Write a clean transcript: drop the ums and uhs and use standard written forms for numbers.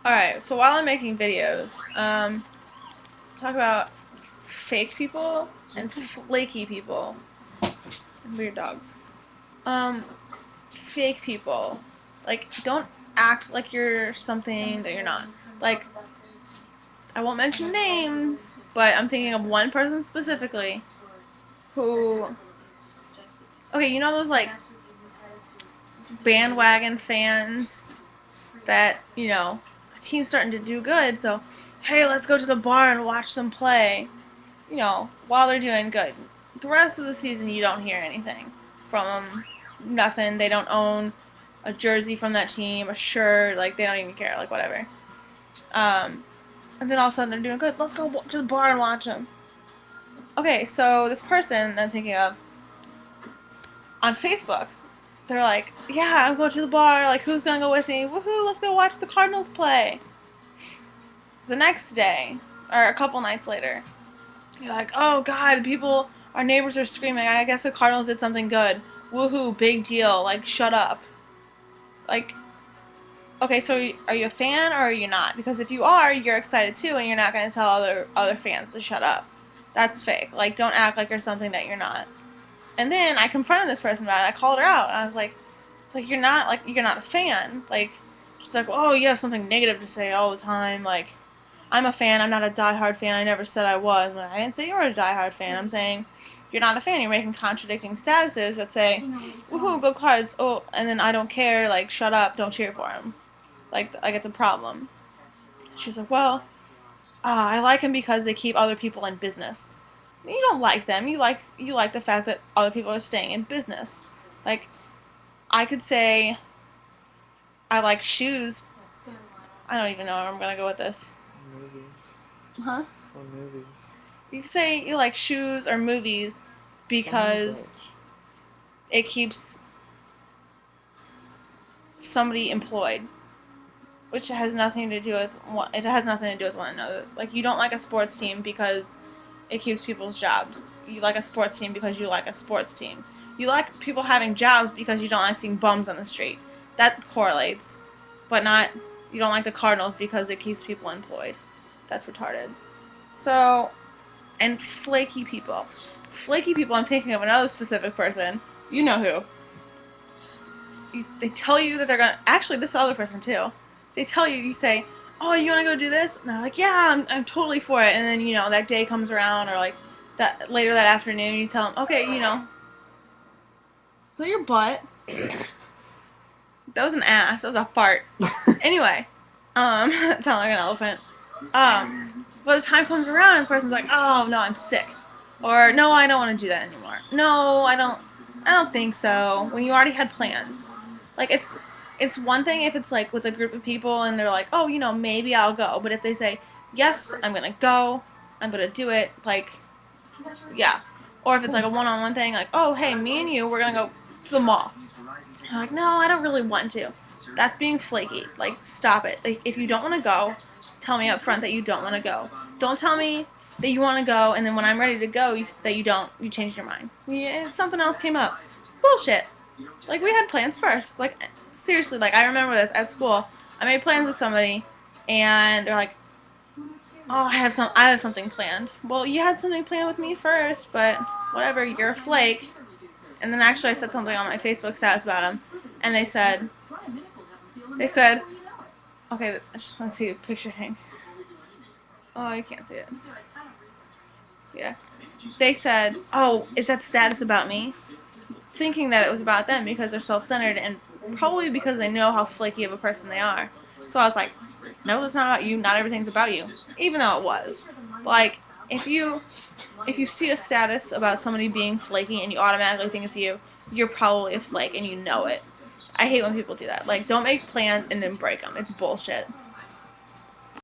Alright, so while I'm making videos, talk about fake people and flaky people. And weird dogs. Um, Fake people. Like, don't act like you're something that you're not. Like, I won't mention names, but I'm thinking of one person specifically who. Okay, you know those, like, bandwagon fans that, a team's starting to do good, so, hey, let's go to the bar and watch them play, while they're doing good. The rest of the season, you don't hear anything from them. Nothing. They don't own a jersey from that team, a shirt, like, they don't even care, like, whatever. Um, and then all of a sudden they're doing good. Let's go to the bar and watch them. Okay, so this person I'm thinking of on Facebook, they're like, yeah, I'm going to the bar. Like, who's gonna go with me? Woohoo! Let's go watch the Cardinals play. The next day, or a couple nights later, you're like, oh god, our neighbors are screaming. I guess the Cardinals did something good. Woohoo! Big deal. Like, shut up. Like, okay, so are you a fan or are you not? Because if you are, you're excited too, and you're not gonna tell other fans to shut up. That's fake. Like, don't act like you're something that you're not. And then I confronted this person about it. I called her out. And I was like, it's like you're not a fan. Like, she's like, oh, you have something negative to say all the time. Like, I'm a fan. I'm not a diehard fan. I never said I was. I didn't say you were a diehard fan. I'm saying you're not a fan. You're making contradicting statuses that say, woohoo, go Cards. Oh, and then I don't care. Like, shut up. Don't cheer for him. Like it's a problem. She's like, well, I like him because they keep other people in business. You don't like them. You like the fact that other people are staying in business. Like, I could say I like shoes. I don't even know where I'm gonna go with this. Movies. Huh? Or movies. You could say you like shoes or movies because it keeps somebody employed, which has nothing to do with one another. Like, you don't like a sports team because it keeps people's jobs. You like a sports team because you like a sports team. You like people having jobs because you don't like seeing bums on the street. That correlates, but not. You don't like the Cardinals because it keeps people employed. That's retarded. So, and flaky people. Flaky people, I'm thinking of another specific person. You know who. They tell you that they're gonna. Actually, this other person too. They tell you, you say, oh, you wanna go do this? And they're like, yeah, I'm totally for it. And then, that day comes around, or like that later that afternoon, you tell them, okay, so your butt. That was an ass. That was a fart. Anyway, it sounded like an elephant. But the time comes around, and the person's like, "Oh no, I'm sick," or "No, I don't want to do that anymore." No, I don't. I don't think so. When you already had plans, like it's one thing if it's like with a group of people and they're like, "Oh, maybe I'll go," but if they say, "Yes, I'm gonna go. I'm gonna do it," like, yeah. Or if it's like a one-on-one thing, like, "Oh, hey, me and you, we're gonna go to the mall." I'm like, no, I don't really want to. That's being flaky. Like, stop it. Like, if you don't want to go, tell me up front that you don't want to go. Don't tell me that you want to go, and then when I'm ready to go, that you don't. You change your mind. Something else came up. Bullshit. Like, we had plans first. Like, seriously, like, I remember this at school. I made plans with somebody, and they're like, oh, I have something planned. Well, you had something planned with me first, but whatever, you're a flake. And then actually I said something on my Facebook status about him, and they said, okay, I just want to see a picture hang. Oh, you can't see it. Yeah. They said, oh, is that status about me? Thinking that it was about them because they're self-centered and probably because they know how flaky of a person they are. So I was like, no, it's not about you. Not everything's about you. Even though it was. Like, if you see a status about somebody being flaky and you automatically think it's you, you're probably a flake and you know it. I hate when people do that. Like, don't make plans and then break them. It's bullshit.